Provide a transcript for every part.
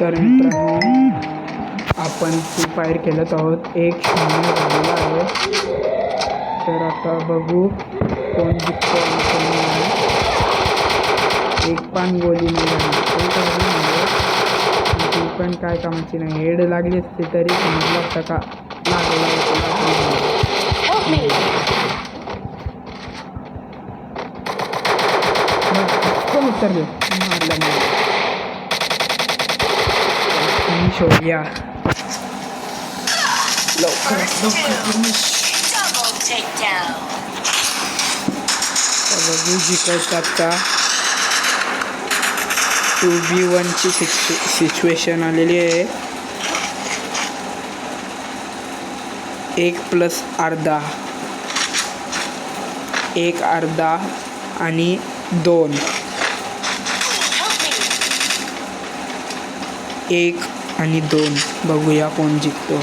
तर मित्रांनो आपण फ्री फायर खेळत आहोत. 1-0 झालेला आहे. तर आता बघू कोण जिंकतो आणि कोण नाही. एक पण गोली नाही झाली. ती पण काय कामाची नाही. हेड लागली असते तरी समजलं असतं का लागला कोण उतरले मारला नाही. शोभ्या बघू जिंकतात का. 2v1 ची सिच्युएशन आलेली आहे. 1+अर्धा 1/2 आणि 2 1 आणि 2 बघूया कोण जिंकतो.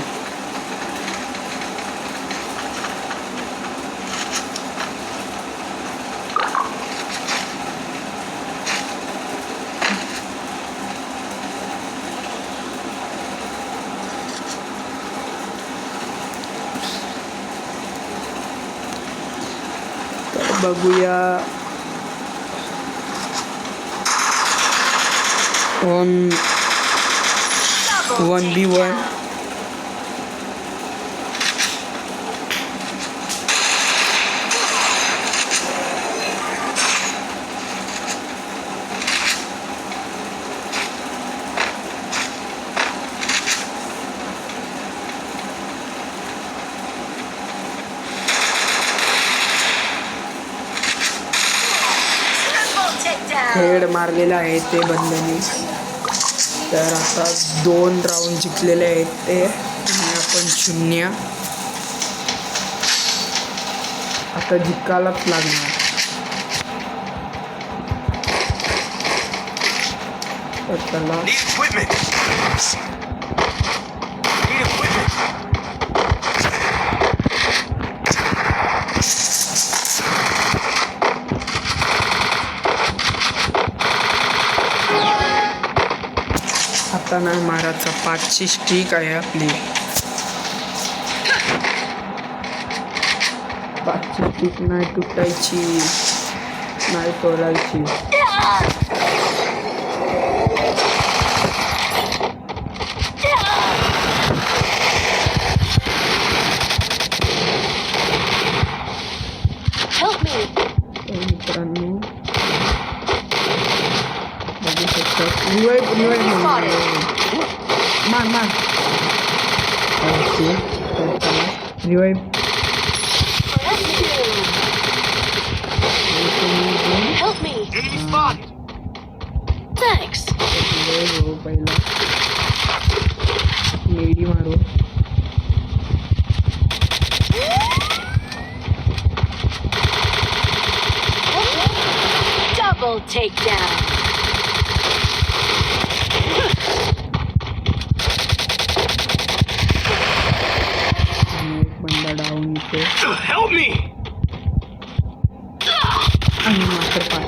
बघूया 1v1 हेड मारलेला आहे ते बंदनी. तर आता 2 राऊंड जिंकलेले आहेत ते आणि आपण 0. आता जिंकायलाच लागणार. तर त्याला आता नाही मारायचा. 5ची स्ट्रीक आहे आपली. 5ची स्ट्रीक नाही तुटायची, नाही तोडायची. मित्रांनो बघू शकतात. मार रिवाइव. पहिला मेडी मारू. Double takedown. बंदा डाऊन इथे Help me! आणि मात्र 5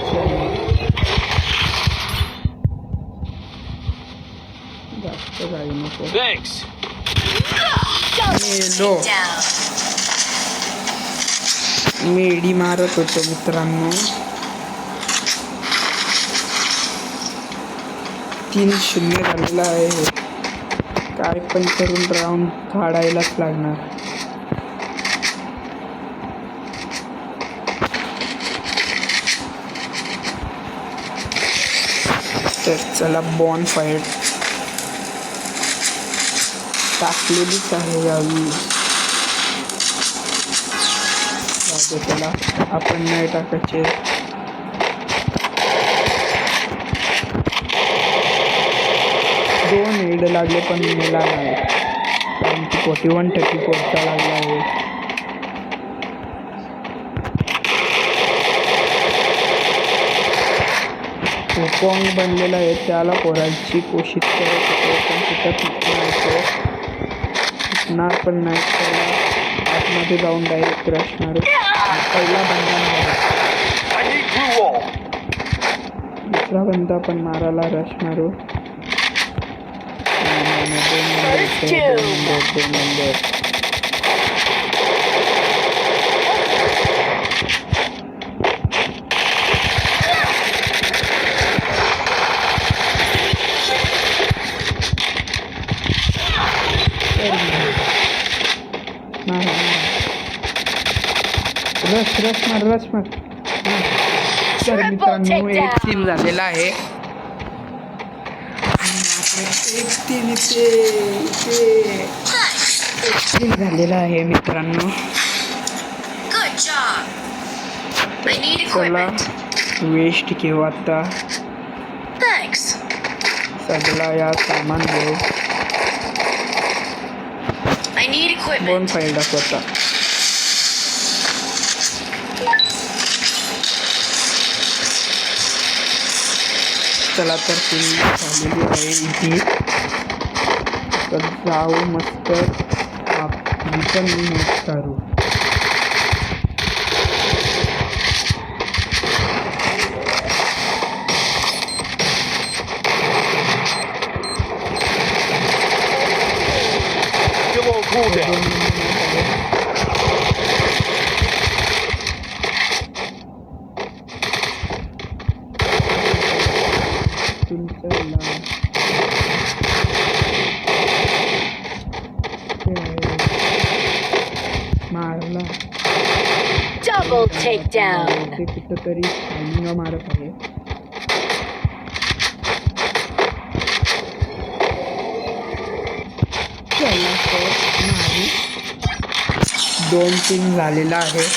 जास्त जाऊ नको. Thanks. मेलो. मेडी मारत होतो मित्रांनो. 3-0 झालेला आहे. काय पण करून राऊंड काढायलाच लागणार. तर चला बॉन फायर टाकलेलीच आहे यावी. त्याला आपण नाही टाकायचे. दोन हेड लागले पण मला नाही, कारण की 41-34चा लागला आहे. पॉंग बनलेला आहे त्याला पोरांची कोशिश करत होतो पण तिथं फुटणार पण नाही. त्याला आतमध्ये जाऊन डायरेक्ट क्रश मारू. पहिला बंदा मारा, दुसरा बंदा पण मारायला रश मारू. First two. 2 नंबर. रश मार. तर मित्रांनो एक टीम झालेला आहे. एक टीम झालेला आहे मित्रांनो. चला वेस्ट घेऊ आता. सगळा या सामान घेऊ. दोन फाईल दाखवता. चला तर ती झालेली आहे इथे. तर जाऊ मस्त आपण मॅच करू. मारला. Double takedown. ते कुठंतरी टायमिंग मारत आहे. चला तर नाही. 2-3 झालेला आहे.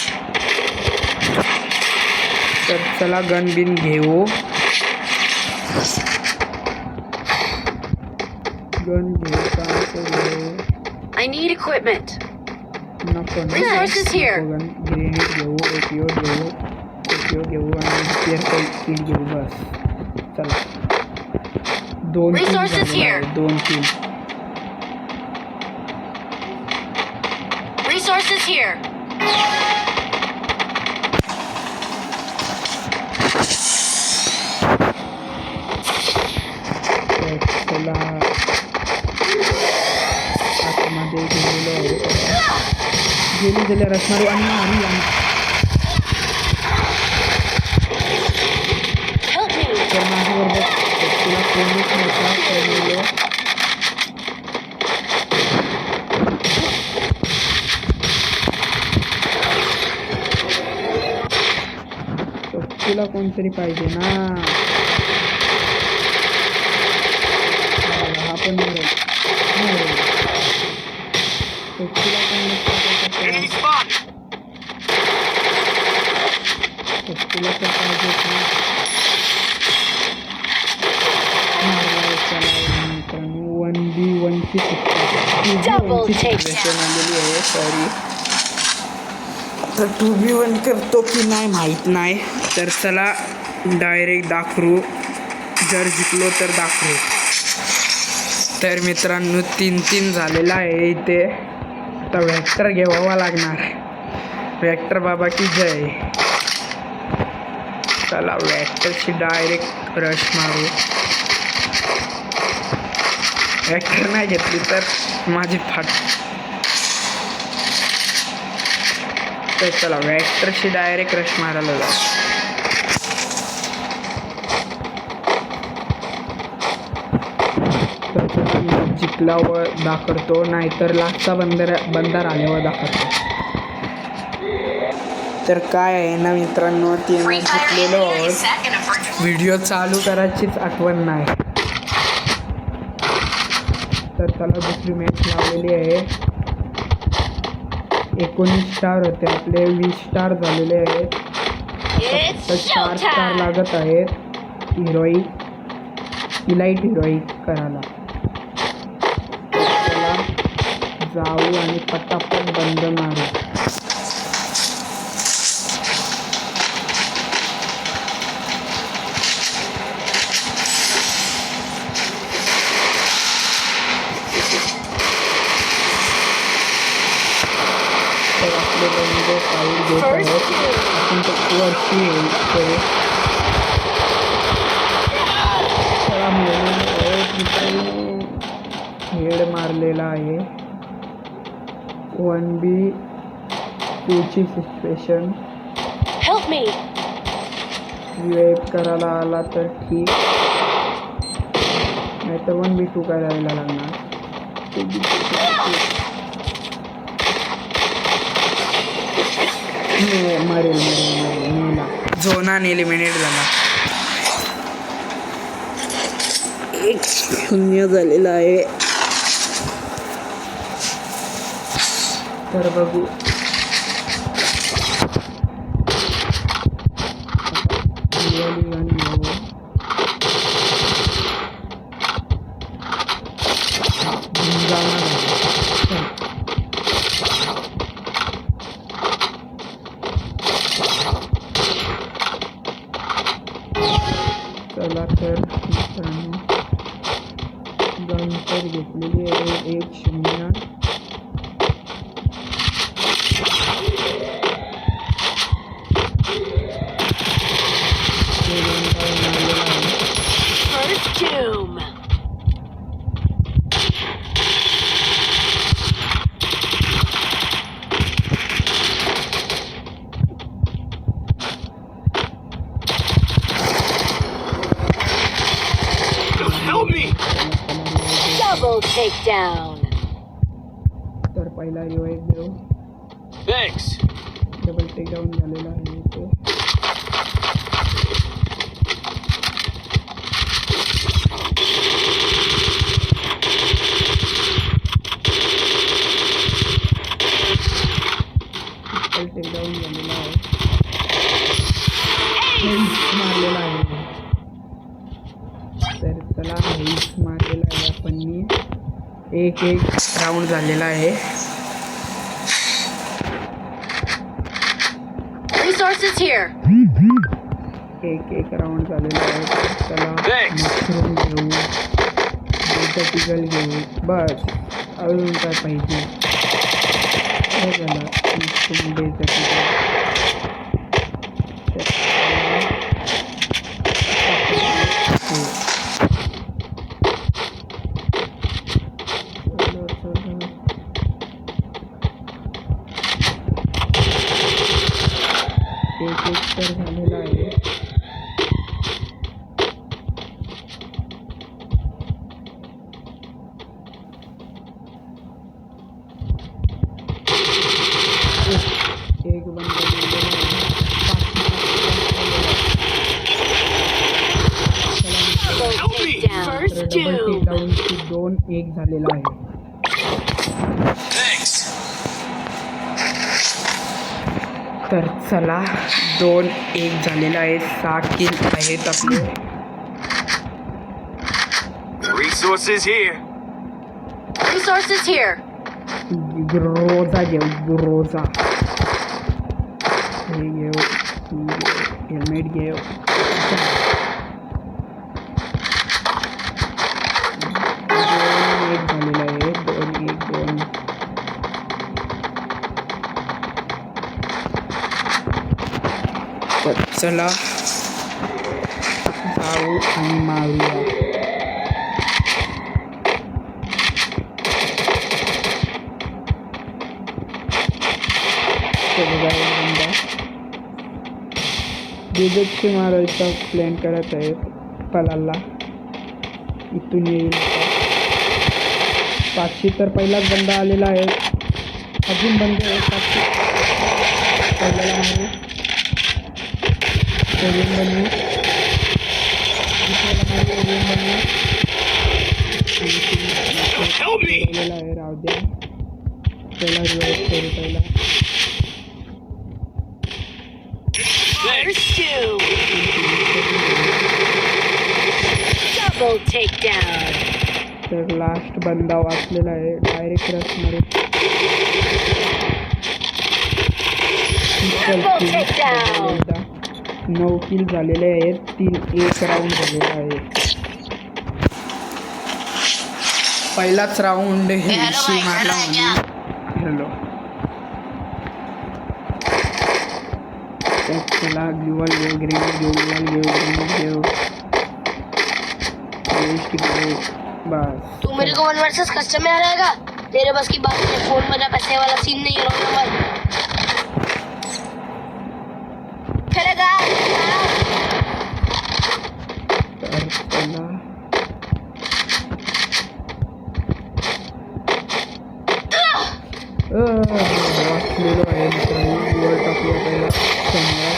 तर चला गन बिन घेऊ. गन घेऊ का? I need equipment. नको Resources here. ग्रेनेड घेऊ. एपीओ घेऊ आणि स्पेअर किट घेऊ. बस चला. 2-3 Resources here. 2-3. Resources here. चला आतमध्ये गेलेलो आहे. गेली रसमारू आणि Help me. तर माझ्याबरोबर तुला कोणीच नव्हता. तर तुला कोणतरी पाहिजे ना. हा पण तुला तुला तर पाहिजे मित्रांनो. 1v1ची सिच्युएशन आलेली आहे. सॉरी. तर 2v1 करतो की नाही माहीत नाही. तर चला डायरेक्ट दाखवू. जर जिंकलो तर दाखवू. तर मित्रांनो 3-3 झालेला आहे इथे. आता व्हॅक्टर घ्यावा लागणार. व्हॅक्टर बाबा की जय. चला व्हॅक्टरची डायरेक्ट रश मारू. व्हॅक्टर नाही घेतली तर माझी फाट. तर चला व्हॅक्टरची डायरेक्ट रश मारायला जा. तर चला जिंकल्यावर दाखवतो. नाहीतर लास्टचा बंदर आल्यावर दाखवतो. तर काय आहे ना मित्रांनो, ती जिंकलेलो आहोत. व्हिडिओ चालू करायचीच आठवण नाही. तर चला दुसरी मॅच लावलेली आहे. 19 स्टार होते आपले. 20 स्टार झालेले आहेत. फक्त 4 स्टार लागत आहेत इलाइट हिरोईक करायला. चला जाऊ आणि पटापट बंद मारू. आपले बंद फाईल घेत आहेत. आपण तो वरती येईल. हेड मारलेला आहे. 1v2ची सिच्युएशन. Help me! रिवाइव करायला आला तर ठीक, नाही तर 1v2 करायला लागणार. मरेल मेला. झोनान एलिमिनेट झाला. 1-0 झालेला आहे. तर बघू चला तर गंतर घेतलेली आहे 1-0. First doom! Help me! Double takedown! तर पहिला रिवाइव देऊ. Thanks. डबल टेकडाऊन झालेला आहे तो. डबल टेकडाऊन झालेला आहे. मारलेला आहे. तर चला हेल्थ मारलेला आहे आपण. 1-1 राऊंड झालेला आहे. Resources here! 1-1 राऊंड झालेला आहे. चला Thanks. मशरूम घेऊ, डेझर्ट ईगल घेऊ. बस अजून काय पाहिजे. काय झालं मशरूम डेझर्ट ईगल. एक तर झालेला आहे. एक बंद Double takedown! First double doom! टेकडाऊनची 2-1 झालेला आहे. Thanks. तर चला 2-1 झालेला आहे. 6 किल आहेत आपले. Resources here. Resources here! Groza घेऊ. ग्रोजा हे घेऊ. हेल्मेट घेऊ. 2-1 झालेला आहे. 2-1. तर चला जाऊ आणि मारूया. डेझर्टची मारायचा प्लॅन करत आहेत. पलाला इथून येईल. 500 तर पहिलाच बंद आलेला आहे. अजून बंद आहे. 500 पहिल्याला मारू. एरियन बनवू. दुसऱ्याला मारू. एरियन बनवू. ठेवलेला आहे. राहू द्या. पहिला रिवाइव करू. पहिला First doom! Double takedown! तर लास्ट बंदा वाचलेला आहे. डायरेक्ट रस मारू. Double takedown! 9 किल झालेले आहेत. 3-1 राऊंड झालेला आहे. पहिलाच राऊंड हेल्शी मारला म्हणून हॅलो. चला ग्लुअल घेऊ. ग्रेनेड घेऊ. ग्लुअल घेऊ. ग्रेनेड घेऊ. वेस्ट घेऊ. बस तू मेरे को 1 वर्सेस कस्टम में हराएगा? तेरे बस की बात नहीं, फोन में ना पैसे वाला सीन नहीं है, रोंग नंबर। चलेगा तर चला वाचलेलो आहे मित्रांनो. वर टाकूया पहिला समोर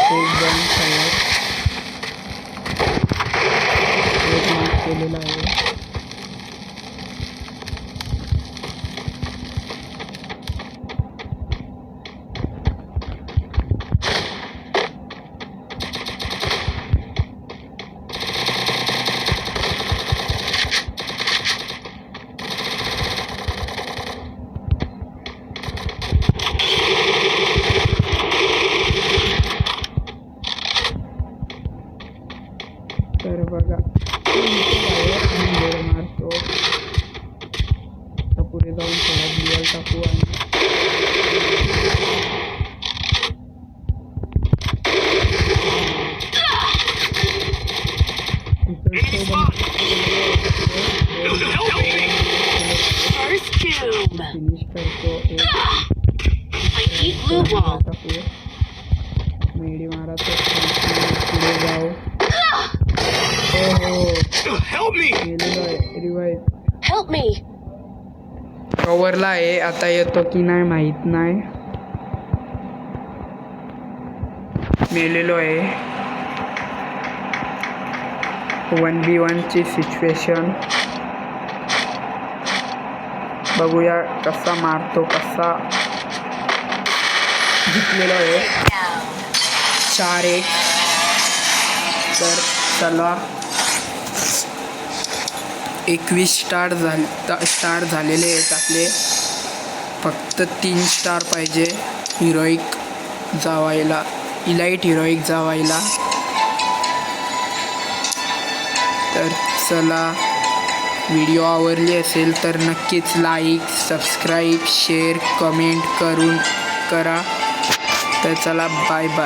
एक बॉम्ब तयार, एक मार्क केलेला आहे. तर बघा बाहेर मारतो. आता पुढे जाऊन थोडा ग्लुअल टाकू आणि First tomb. फिनिश करतो. I need blue wall. टाकू मेडी मारा तर पुढे जाऊ. हो Help me! गेलेलो आहे. Revive Help me. कवरला आहे. आता येतो की नाही माहीत नाही. मेलेलो आहे. 1v1 ची सिच्युएशन बघूया कसा मारतो, कसा जिंकलेलो आहे. Down. 4-1. तर चला 21 स्टार झालेले आहेत आपले. फक्त 3 स्टार पाहिजे हिरोईक जावायला, इलाईट हिरोईक जावायला. तर चला, व्हिडिओ आवडली असेल तर नक्कीच लाईक, सबस्क्राईब, शेअर, कमेंट करा. तर चला, बाय बाय.